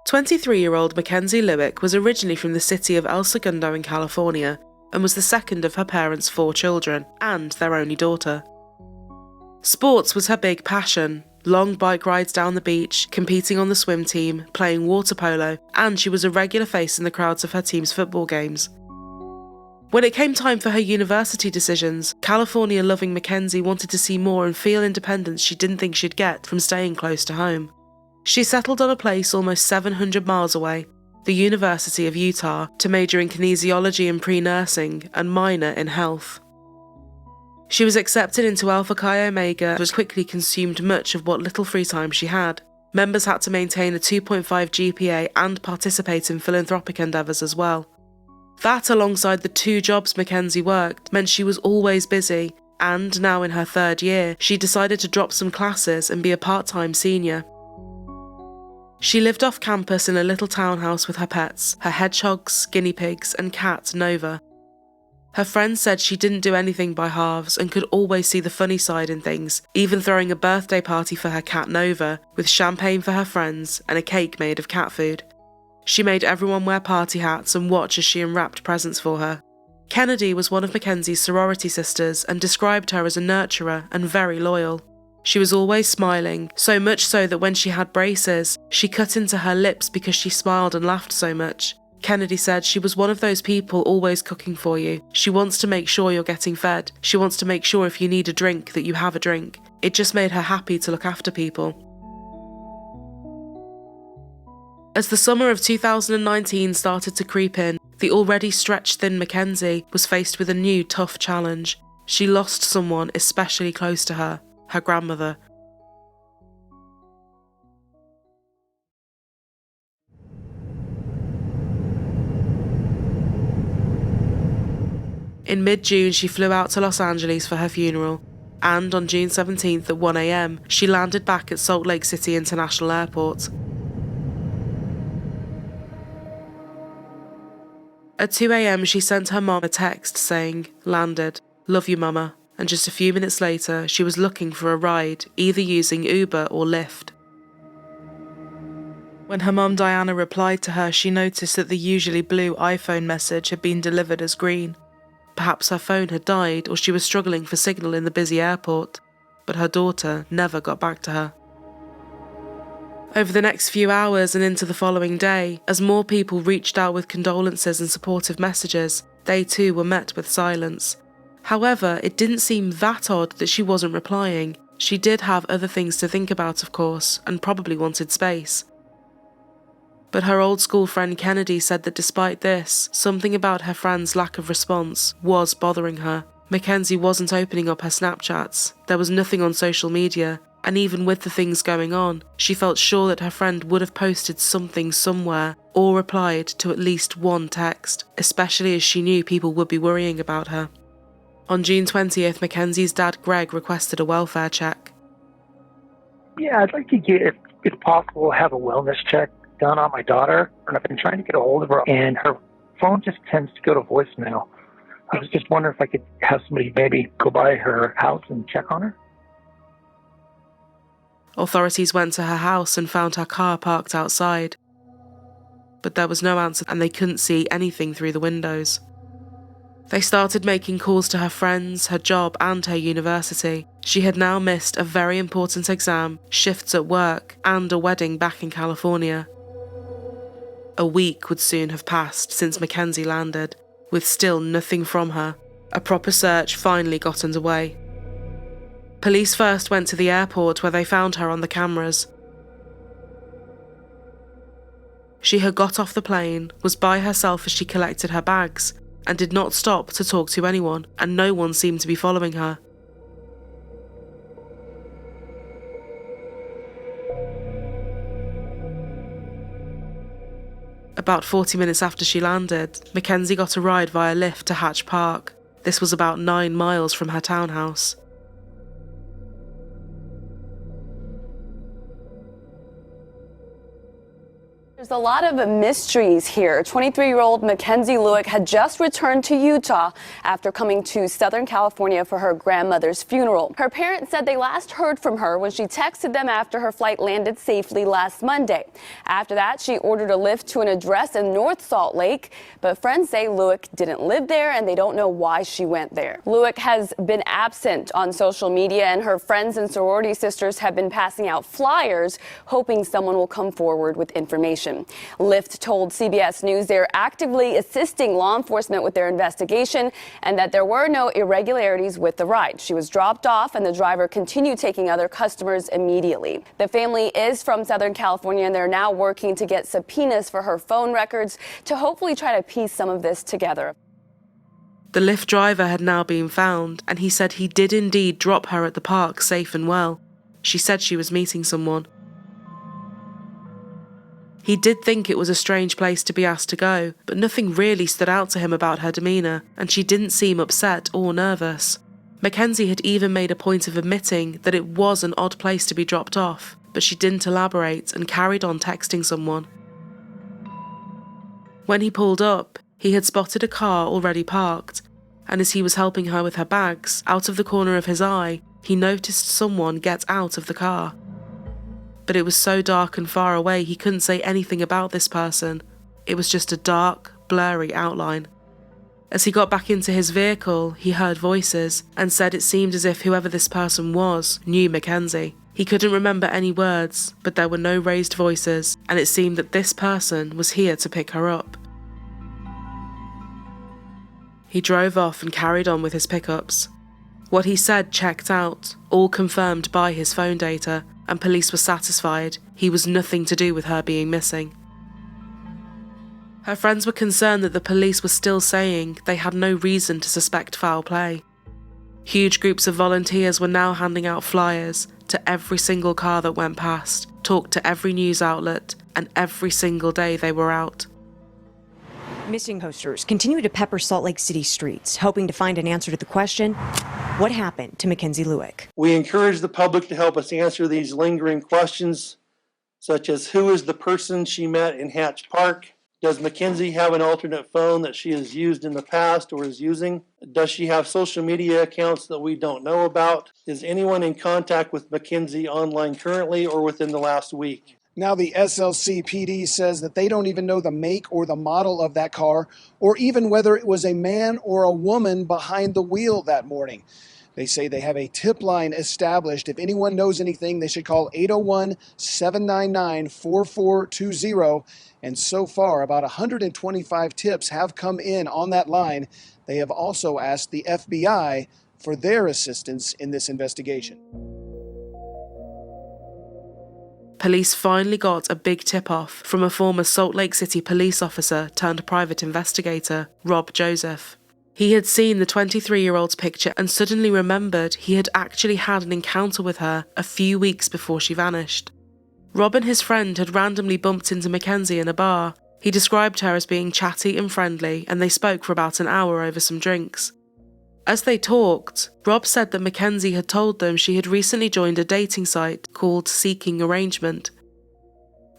23-year-old Mackenzie Lueck was originally from the city of El Segundo in California and was the second of her parents' 4 children and their only daughter. Sports was her big passion: long bike rides down the beach, competing on the swim team, playing water polo, and she was a regular face in the crowds of her team's football games. When it came time for her university decisions, California-loving Mackenzie wanted to see more and feel independence she didn't think she'd get from staying close to home. She settled on a place almost 700 miles away, the University of Utah, to major in kinesiology and pre-nursing and minor in health. She was accepted into Alpha Chi Omega but quickly consumed much of what little free time she had. Members had to maintain a 2.5 GPA and participate in philanthropic endeavours as well. That, alongside the 2 jobs Mackenzie worked, meant she was always busy, and now in her 3rd year, she decided to drop some classes and be a part-time senior. She lived off campus in a little townhouse with her pets, her hedgehogs, guinea pigs, and cat Nova. Her friends said she didn't do anything by halves and could always see the funny side in things, even throwing a birthday party for her cat Nova, with champagne for her friends and a cake made of cat food. She made everyone wear party hats and watch as she unwrapped presents for her. Kennedy was one of Mackenzie's sorority sisters and described her as a nurturer and very loyal. She was always smiling, so much so that when she had braces, she cut into her lips because she smiled and laughed so much. Kennedy said she was one of those people always cooking for you. She wants to make sure you're getting fed. She wants to make sure if you need a drink that you have a drink. It just made her happy to look after people. As the summer of 2019 started to creep in, the already stretched thin Mackenzie was faced with a new tough challenge. She lost someone especially close to her grandmother. In mid-June, she flew out to Los Angeles for her funeral, and on June 17th at 1 a.m, she landed back at Salt Lake City International Airport. At 2 a.m, she sent her mom a text saying, "Landed. Love you, mama." And just a few minutes later, she was looking for a ride, either using Uber or Lyft. When her mum Diana replied to her, she noticed that the usually blue iPhone message had been delivered as green. Perhaps her phone had died or she was struggling for signal in the busy airport, but her daughter never got back to her. Over the next few hours and into the following day, as more people reached out with condolences and supportive messages, they too were met with silence. However, it didn't seem that odd that she wasn't replying. She did have other things to think about, of course, and probably wanted space. But her old school friend Kennedy said that despite this, something about her friend's lack of response was bothering her. Mackenzie wasn't opening up her Snapchats, there was nothing on social media, and even with the things going on, she felt sure that her friend would have posted something somewhere or replied to at least one text, especially as she knew people would be worrying about her. On June 20th, Mackenzie's dad Greg requested a welfare check. Yeah, I'd like to get, if possible, have a wellness check done on my daughter. And I've been trying to get a hold of her, and her phone just tends to go to voicemail. I was just wondering if I could have somebody maybe go by her house and check on her. Authorities went to her house and found her car parked outside. But there was no answer and they couldn't see anything through the windows. They started making calls to her friends, her job and her university. She had now missed a very important exam, shifts at work, and a wedding back in California. A week would soon have passed since Mackenzie landed, with still nothing from her. A proper search finally got underway. Police first went to the airport where they found her on the cameras. She had got off the plane, was by herself as she collected her bags, and did not stop to talk to anyone, and no one seemed to be following her. About 40 minutes after she landed, Mackenzie got a ride via Lyft to Hatch Park. This was about 9 miles from her townhouse. There's a lot of mysteries here. 23-year-old Mackenzie Lueck had just returned to Utah after coming to Southern California for her grandmother's funeral. Her parents said they last heard from her when she texted them after her flight landed safely last Monday. After that, she ordered a lift to an address in North Salt Lake, but friends say Lueck didn't live there and they don't know why she went there. Lueck has been absent on social media, and her friends and sorority sisters have been passing out flyers hoping someone will come forward with information. Lyft told CBS News they're actively assisting law enforcement with their investigation and that there were no irregularities with the ride. She was dropped off and the driver continued taking other customers immediately. The family is from Southern California and they're now working to get subpoenas for her phone records to hopefully try to piece some of this together. The Lyft driver had now been found, and he said he did indeed drop her at the park safe and well. She said she was meeting someone. He did think it was a strange place to be asked to go, but nothing really stood out to him about her demeanour, and she didn't seem upset or nervous. Mackenzie had even made a point of admitting that it was an odd place to be dropped off, but she didn't elaborate and carried on texting someone. When he pulled up, he had spotted a car already parked, and as he was helping her with her bags, out of the corner of his eye, he noticed someone get out of the car. But it was so dark and far away he couldn't say anything about this person. It was just a dark, blurry outline. As he got back into his vehicle, he heard voices and said it seemed as if whoever this person was knew Mackenzie. He couldn't remember any words, but there were no raised voices, and it seemed that this person was here to pick her up. He drove off and carried on with his pickups. What he said checked out, all confirmed by his phone data, and police were satisfied he was nothing to do with her being missing. Her friends were concerned that the police were still saying they had no reason to suspect foul play. Huge groups of volunteers were now handing out flyers to every single car that went past, talked to every news outlet, and every single day they were out. Missing posters continue to pepper Salt Lake City streets, hoping to find an answer to the question, what happened to Mackenzie Lueck? We encourage the public to help us answer these lingering questions, such as who is the person she met in Hatch Park? Does Mackenzie have an alternate phone that she has used in the past or is using? Does she have social media accounts that we don't know about? Is anyone in contact with Mackenzie online currently or within the last week? Now the SLCPD says that they don't even know the make or the model of that car, or even whether it was a man or a woman behind the wheel that morning. They say they have a tip line established. If anyone knows anything, they should call 801-799-4420. And so far, about 125 tips have come in on that line. They have also asked the FBI for their assistance in this investigation. Police finally got a big tip-off from a former Salt Lake City police officer turned private investigator, Rob Joseph. He had seen the 23-year-old's picture and suddenly remembered he had actually had an encounter with her a few weeks before she vanished. Rob and his friend had randomly bumped into Mackenzie in a bar. He described her as being chatty and friendly, and they spoke for about an hour over some drinks. As they talked, Rob said that Mackenzie had told them she had recently joined a dating site called Seeking Arrangement.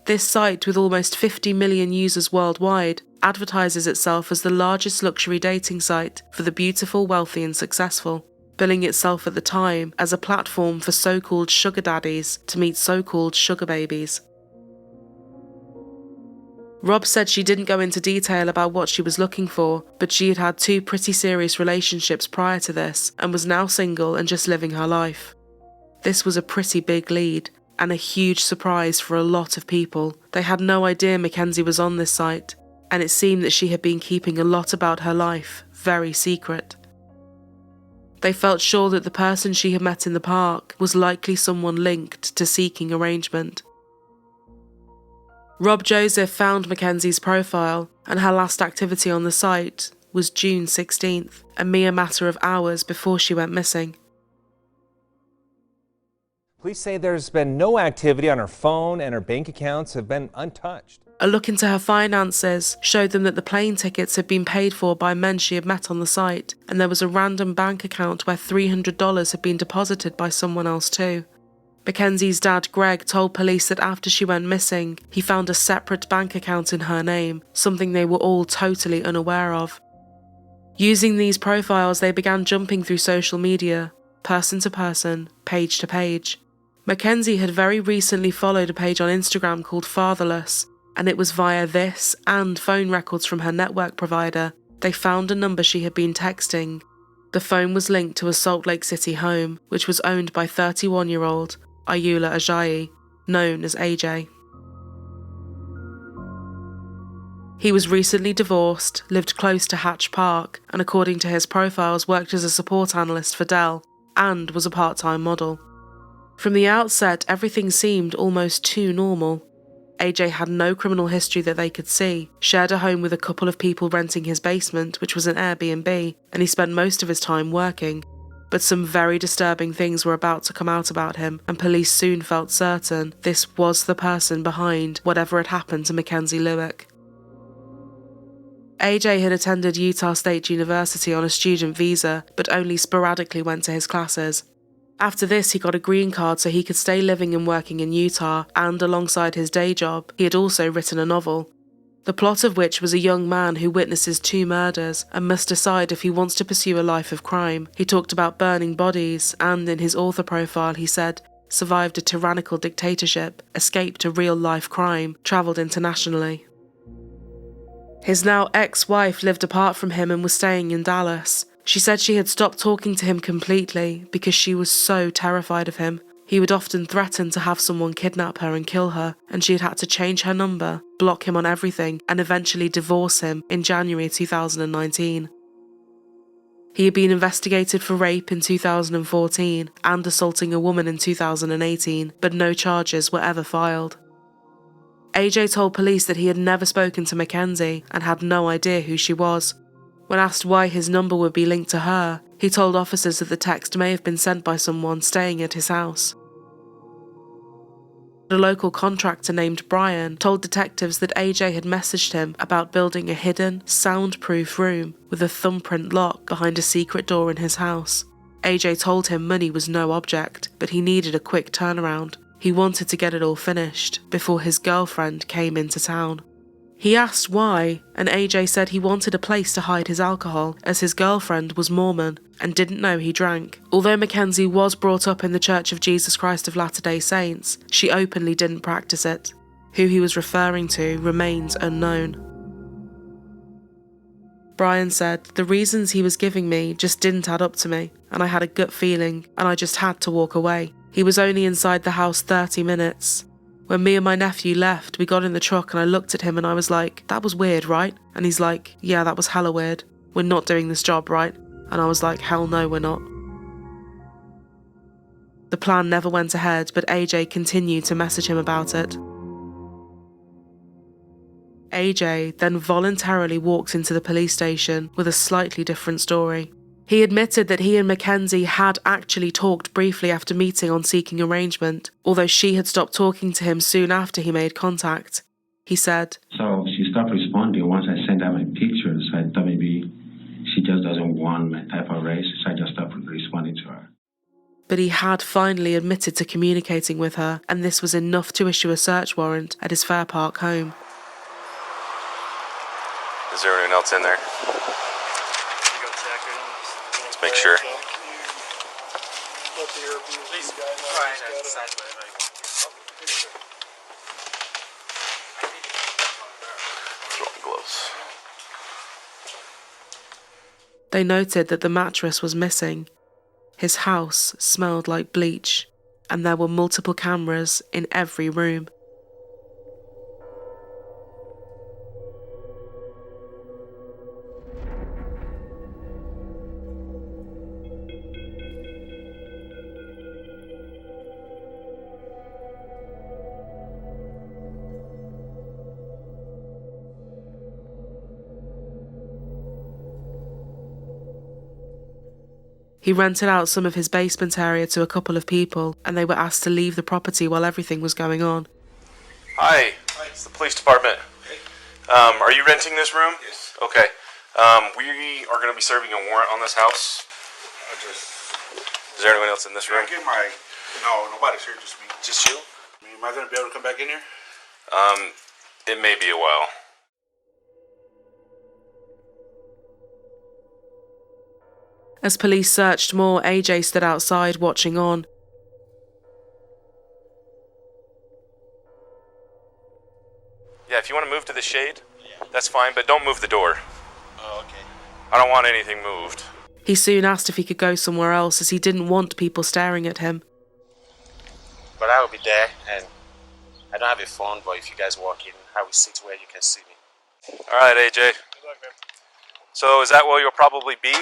This site, with almost 50 million users worldwide, advertises itself as the largest luxury dating site for the beautiful, wealthy and successful, billing itself at the time as a platform for so-called sugar daddies to meet so-called sugar babies. Rob said she didn't go into detail about what she was looking for, but she had had 2 pretty serious relationships prior to this and was now single and just living her life. This was a pretty big lead and a huge surprise for a lot of people. They had no idea Mackenzie was on this site, and it seemed that she had been keeping a lot about her life very secret. They felt sure that the person she had met in the park was likely someone linked to Seeking Arrangement. Rob Joseph found Mackenzie's profile, and her last activity on the site was June 16th, a mere matter of hours before she went missing. Police say there's been no activity on her phone and her bank accounts have been untouched. A look into her finances showed them that the plane tickets had been paid for by men she had met on the site, and there was a random bank account where $300 had been deposited by someone else too. Mackenzie's dad, Greg, told police that after she went missing, he found a separate bank account in her name, something they were all totally unaware of. Using these profiles, they began jumping through social media, person to person, page to page. Mackenzie had very recently followed a page on Instagram called Fatherless, and it was via this and phone records from her network provider they found a number she had been texting. The phone was linked to a Salt Lake City home, which was owned by 31-year-old Ayoola Ajayi, known as AJ. He was recently divorced, lived close to Hatch Park, and according to his profiles worked as a support analyst for Dell, and was a part-time model. From the outset, everything seemed almost too normal. AJ had no criminal history that they could see, shared a home with a couple of people renting his basement, which was an Airbnb, and he spent most of his time working. But some very disturbing things were about to come out about him, and police soon felt certain this was the person behind whatever had happened to Mackenzie Lueck. AJ had attended Utah State University on a student visa, but only sporadically went to his classes. After this, he got a green card so he could stay living and working in Utah, and alongside his day job, he had also written a novel. The plot of which was a young man who witnesses 2 murders and must decide if he wants to pursue a life of crime. He talked about burning bodies, and in his author profile he said, survived a tyrannical dictatorship, escaped a real-life crime, travelled internationally. His now ex-wife lived apart from him and was staying in Dallas. She said she had stopped talking to him completely because she was so terrified of him. He would often threaten to have someone kidnap her and kill her, and she had had to change her number, block him on everything, and eventually divorce him in January 2019. He had been investigated for rape in 2014 and assaulting a woman in 2018, but no charges were ever filed. AJ told police that he had never spoken to Mackenzie and had no idea who she was. When asked why his number would be linked to her, he told officers that the text may have been sent by someone staying at his house. A local contractor named Brian told detectives that AJ had messaged him about building a hidden, soundproof room with a thumbprint lock behind a secret door in his house. AJ told him money was no object, but he needed a quick turnaround. He wanted to get it all finished before his girlfriend came into town. He asked why, and AJ said he wanted a place to hide his alcohol, as his girlfriend was Mormon and didn't know he drank. Although Mackenzie was brought up in the Church of Jesus Christ of Latter-day Saints, she openly didn't practice it. Who he was referring to remains unknown. Brian said, the reasons he was giving me just didn't add up to me, and I had a gut feeling, and I just had to walk away. He was only inside the house 30 minutes. When me and my nephew left, we got in the truck and I looked at him and I was like, that was weird, right? And he's like, yeah, that was hella weird. We're not doing this job, right? And I was like, hell no, we're not. The plan never went ahead, but AJ continued to message him about it. AJ then voluntarily walked into the police station with a slightly different story. He admitted that he and Mackenzie had actually talked briefly after meeting on seeking arrangement, although she had stopped talking to him soon after he made contact. He said, so she stopped responding once I sent out my pictures. I thought maybe she just doesn't want my type of race, so I just stopped responding to her. But he had finally admitted to communicating with her, and this was enough to issue a search warrant at his Fair Park home. Is there anyone else in there? Let's make sure. Gloves. They noted that the mattress was missing. His house smelled like bleach, and there were multiple cameras in every room. He rented out some of his basement area to a couple of people, and they were asked to leave the property while everything was going on. Hi, it's the police department. Are you renting this room? Yes. Okay. We are going to be serving a warrant on this house. Is there anyone else in this room? Get my No, nobody's here, just me. Just you? I mean, am I going to be able to come back in here? It may be a while. As police searched more, AJ stood outside watching on. Yeah, if you want to move to the shade, that's fine, but don't move the door. Oh, okay. I don't want anything moved. He soon asked if he could go somewhere else, as he didn't want people staring at him. But I will be there, and I don't have a phone, but if you guys walk in, I will sit where you can see me. All right, AJ. Good luck, man. So is that where you'll probably be?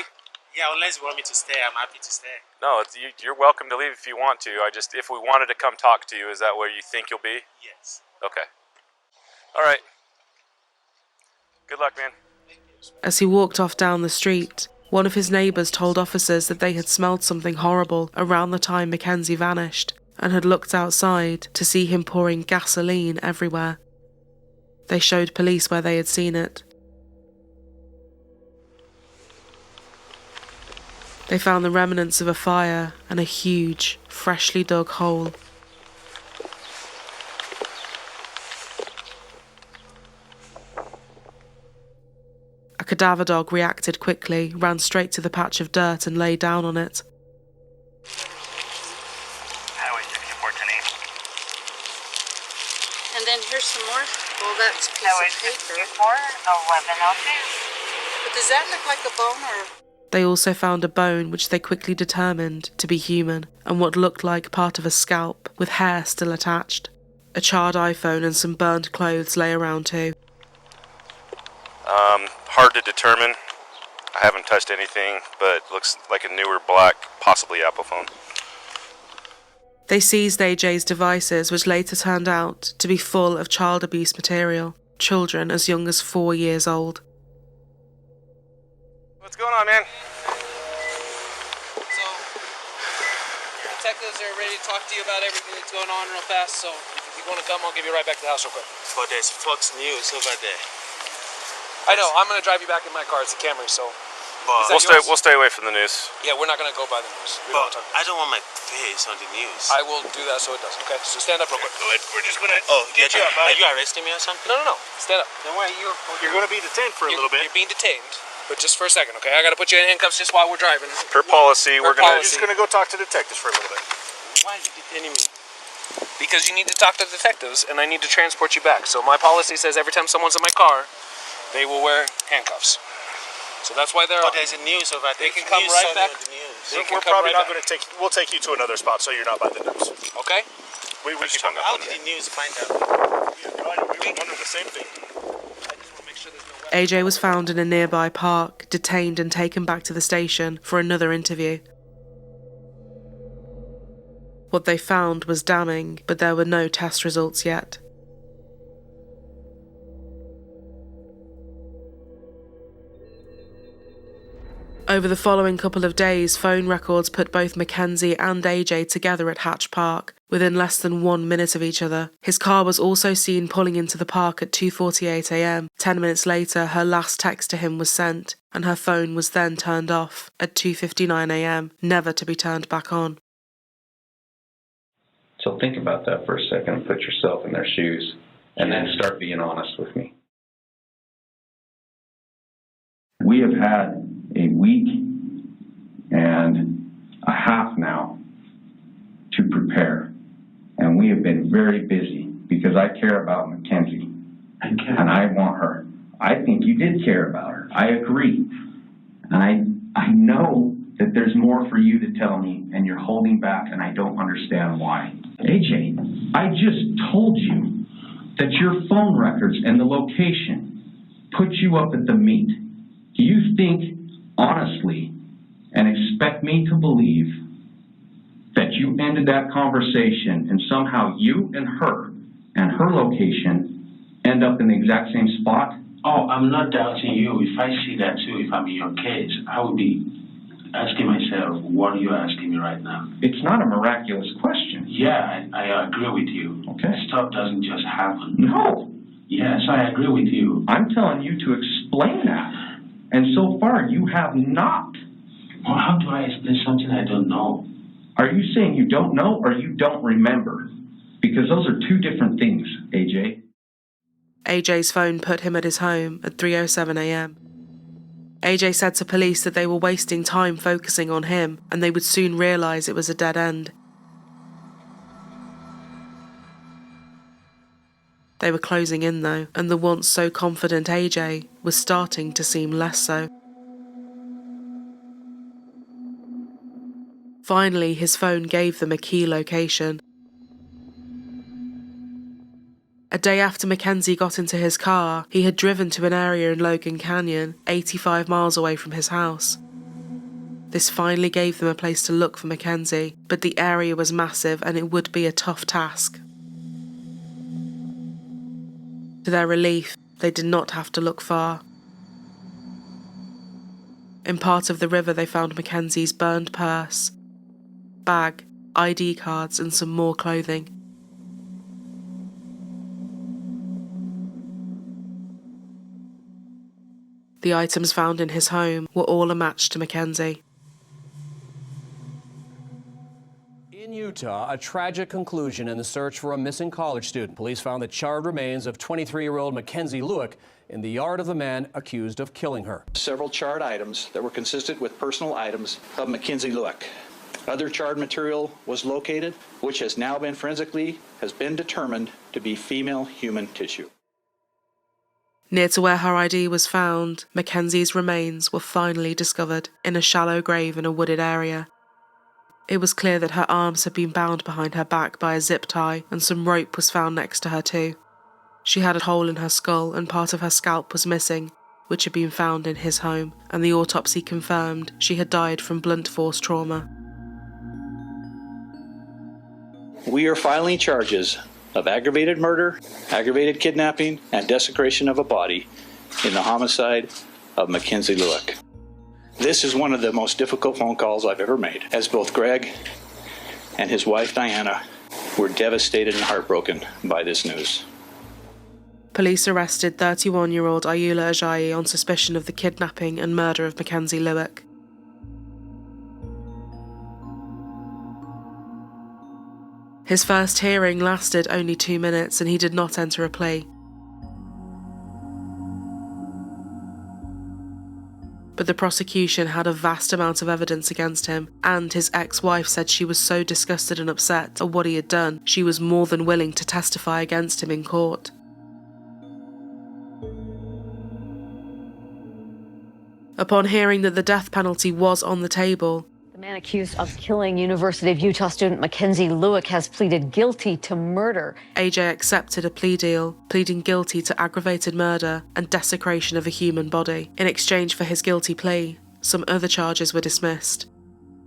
Yeah, unless you want me to stay, I'm happy to stay. No, you're welcome to leave if you want to. If we wanted to come talk to you, is that where you think you'll be? Yes. Okay. All right. Good luck, man. As he walked off down the street, one of his neighbours told officers that they had smelled something horrible around the time Mackenzie vanished, and had looked outside to see him pouring gasoline everywhere. They showed police where they had seen it. They found the remnants of a fire and a huge, freshly dug hole. A cadaver dog reacted quickly, ran straight to the patch of dirt and lay down on it. And then here's some more. Well, that's a piece of paper. 1102. But does that look like a bone or? They also found a bone which they quickly determined to be human, and what looked like part of a scalp, with hair still attached. A charred iPhone and some burned clothes lay around too. Hard to determine. I haven't touched anything, but looks like a newer black, possibly Apple phone. They seized AJ's devices, which later turned out to be full of child abuse material, children as young as 4 years old. What's going on, man? So, detectives are ready to talk to you about everything that's going on real fast, so if you want to come, I'll give you right back to the house real quick. But there's Fox News over there. I know, I'm going to drive you back in my car. It's a Camry, so... But We'll stay away from the news. Yeah, we're not going to go by the news. But I don't want my face on the news. I will do that so it does, okay? So stand up real quick. Go ahead. We're just going to... Oh, get you up. Are you arresting me or something? No. Stand up. Then why you're going to be detained for a little bit. You're being detained, but just for a second, okay? I got to put you in handcuffs just while we're driving. Per policy, we're just going to go talk to detectives for a little bit. Why are you detaining me? Because you need to talk to detectives, and I need to transport you back. So my policy says every time someone's in my car, they will wear handcuffs. So that's why they're... But there's a news over there. They can come right back. We're probably not going to take... We'll take you to another spot so you're not by the news. Okay? We just hung up. How did the news find out? Yeah, we were wondering the same thing. I just want to make sure there's no... AJ was found in a nearby park, detained and taken back to the station for another interview. What they found was damning, but there were no test results yet. Over the following couple of days, phone records put both Mackenzie and AJ together at Hatch Park, within less than 1 minute of each other. His car was also seen pulling into the park at 2:48 a.m. 10 minutes later, her last text to him was sent, and her phone was then turned off at 2:59 a.m., never to be turned back on. So think about that for a second, put yourself in their shoes, and then start being honest with me. We have had a week and a half now to prepare, and we have been very busy because I care about Mackenzie, and I want her. I think you did care about her. I agree. And I know that there's more for you to tell me, and you're holding back, and I don't understand why. AJ, I just told you that your phone records and the location put you up at the meet. Do you think, honestly, and expect me to believe that you ended that conversation and somehow you and her location end up in the exact same spot? Oh, I'm not doubting you. If I see that too, if I'm in your case, I would be asking myself, what are you asking me right now? It's not a miraculous question. Yeah, I agree with you. Okay. Stuff doesn't just happen. No. Yes, I agree with you. I'm telling you to explain that. And so far, you have not. Well, how do I explain something I don't know? Are you saying you don't know or you don't remember? Because those are two different things, AJ. AJ's phone put him at his home at 3:07 a.m. AJ said to police that they were wasting time focusing on him and they would soon realise it was a dead end. They were closing in though, and the once so confident AJ was starting to seem less so. Finally, his phone gave them a key location. A day after Mackenzie got into his car, he had driven to an area in Logan Canyon, 85 miles away from his house. This finally gave them a place to look for Mackenzie, but the area was massive and it would be a tough task. To their relief, they did not have to look far. In part of the river they found Mackenzie's burned purse, bag, ID cards and some more clothing. The items found in his home were all a match to Mackenzie. In Utah, a tragic conclusion in the search for a missing college student. Police found the charred remains of 23-year-old Mackenzie Lueck in the yard of the man accused of killing her. Several charred items that were consistent with personal items of Mackenzie Lueck. Other charred material was located, which has now been determined to be female human tissue. Near to where her ID was found, Mackenzie's remains were finally discovered in a shallow grave in a wooded area. It was clear that her arms had been bound behind her back by a zip tie, and some rope was found next to her too. She had a hole in her skull and part of her scalp was missing, which had been found in his home, and the autopsy confirmed she had died from blunt force trauma. We are filing charges of aggravated murder, aggravated kidnapping, and desecration of a body in the homicide of Mackenzie Lueck. This is one of the most difficult phone calls I've ever made, as both Greg and his wife Diana were devastated and heartbroken by this news. Police arrested 31-year-old Ayula Ajayi on suspicion of the kidnapping and murder of Mackenzie Lueck. His first hearing lasted only 2 minutes and he did not enter a plea. But the prosecution had a vast amount of evidence against him, and his ex-wife said she was so disgusted and upset at what he had done, she was more than willing to testify against him in court. Upon hearing that the death penalty was on the table, the man accused of killing University of Utah student Mackenzie Lueck has pleaded guilty to murder. AJ accepted a plea deal, pleading guilty to aggravated murder and desecration of a human body. In exchange for his guilty plea, some other charges were dismissed.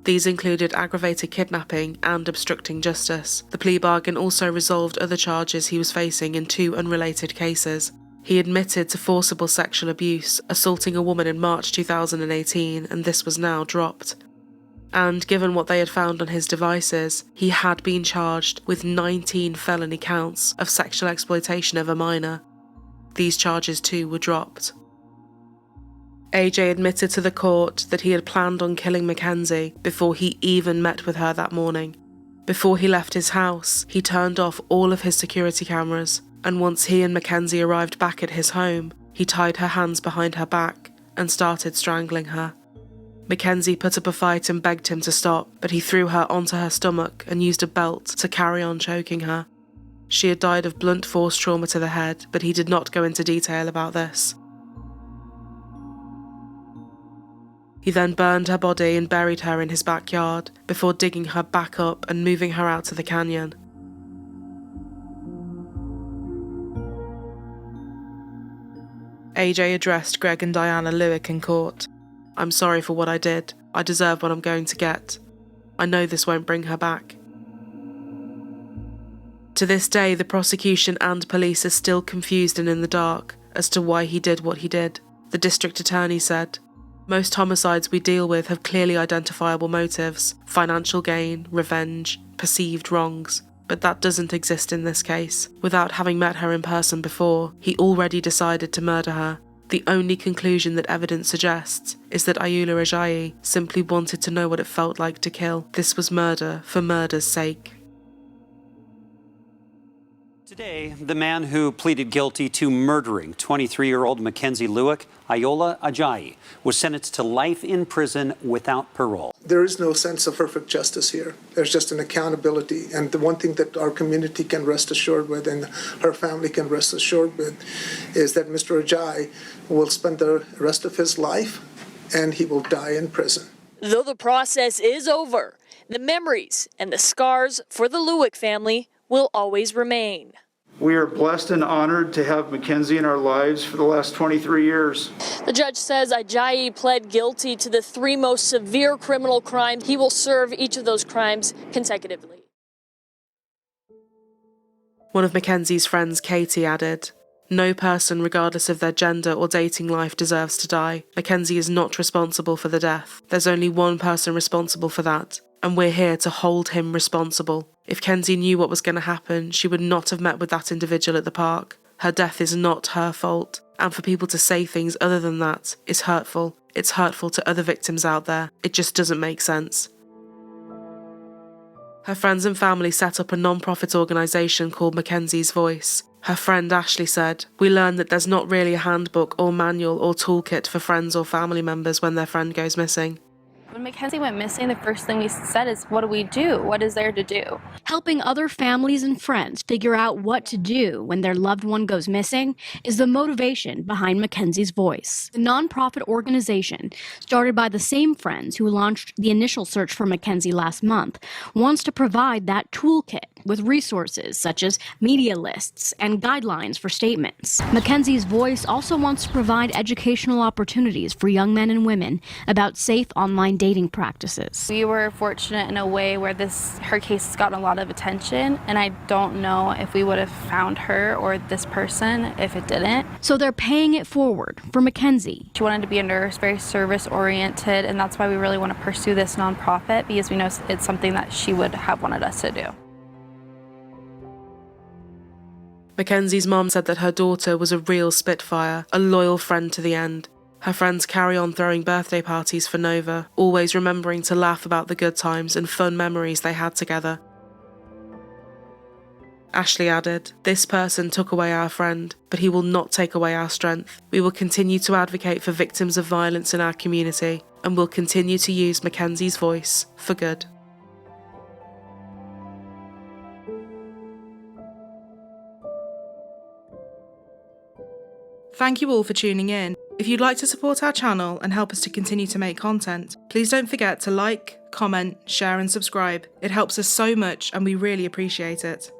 These included aggravated kidnapping and obstructing justice. The plea bargain also resolved other charges he was facing in 2 unrelated cases. He admitted to forcible sexual abuse, assaulting a woman in March 2018, and this was now dropped. And given what they had found on his devices, he had been charged with 19 felony counts of sexual exploitation of a minor. These charges too were dropped. AJ admitted to the court that he had planned on killing Mackenzie before he even met with her that morning. Before he left his house, he turned off all of his security cameras, and once he and Mackenzie arrived back at his home, he tied her hands behind her back and started strangling her. Mackenzie put up a fight and begged him to stop, but he threw her onto her stomach and used a belt to carry on choking her. She had died of blunt force trauma to the head, but he did not go into detail about this. He then burned her body and buried her in his backyard, before digging her back up and moving her out to the canyon. AJ addressed Greg and Diana Lueck in court. "I'm sorry for what I did. I deserve what I'm going to get. I know this won't bring her back." To this day, the prosecution and police are still confused and in the dark as to why he did what he did. The district attorney said, "Most homicides we deal with have clearly identifiable motives: financial gain, revenge, perceived wrongs. But that doesn't exist in this case. Without having met her in person before, he already decided to murder her. The only conclusion that evidence suggests is that Ayoola Ajayi simply wanted to know what it felt like to kill. This was murder for murder's sake. Today, the man who pleaded guilty to murdering 23-year-old Mackenzie Lueck, Ayoola Ajayi, was sentenced to life in prison without parole. There is no sense of perfect justice here. There's just an accountability. And the one thing that our community can rest assured with and her family can rest assured with is that Mr. Ajayi will spend the rest of his life and he will die in prison. Though the process is over, the memories and the scars for the Lueck family will always remain. We are blessed and honored to have Mackenzie in our lives for the last 23 years. The judge says Ajayi pled guilty to the 3 most severe criminal crimes. He will serve each of those crimes consecutively. One of Mackenzie's friends, Katie, added, "No person, regardless of their gender or dating life, deserves to die. Mackenzie is not responsible for the death. There's only one person responsible for that, and we're here to hold him responsible. If Kenzie knew what was going to happen, she would not have met with that individual at the park. Her death is not her fault, and for people to say things other than that is hurtful. It's hurtful to other victims out there. It just doesn't make sense." Her friends and family set up a non-profit organisation called Mackenzie's Voice. Her friend Ashley said, "We learned that there's not really a handbook or manual or toolkit for friends or family members when their friend goes missing. When Mackenzie went missing, the first thing we said is, what do we do? What is there to do? Helping other families and friends figure out what to do when their loved one goes missing is the motivation behind Mackenzie's Voice. The nonprofit organization, started by the same friends who launched the initial search for Mackenzie last month, wants to provide that toolkit with resources such as media lists and guidelines for statements. Mackenzie's Voice also wants to provide educational opportunities for young men and women about safe online dating practices. We were fortunate in a way where her case has gotten a lot of attention, and I don't know if we would have found her or this person if it didn't. So they're paying it forward for Mackenzie. She wanted to be a nurse, very service-oriented, and that's why we really want to pursue this nonprofit, because we know it's something that she would have wanted us to do. Mackenzie's mom said that her daughter was a real spitfire, a loyal friend to the end. Her friends carry on throwing birthday parties for Nova, always remembering to laugh about the good times and fun memories they had together. Ashley added, "This person took away our friend, but he will not take away our strength. We will continue to advocate for victims of violence in our community, and will continue to use Mackenzie's Voice for good." Thank you all for tuning in. If you'd like to support our channel and help us to continue to make content, please don't forget to like, comment, share and subscribe. It helps us so much and we really appreciate it.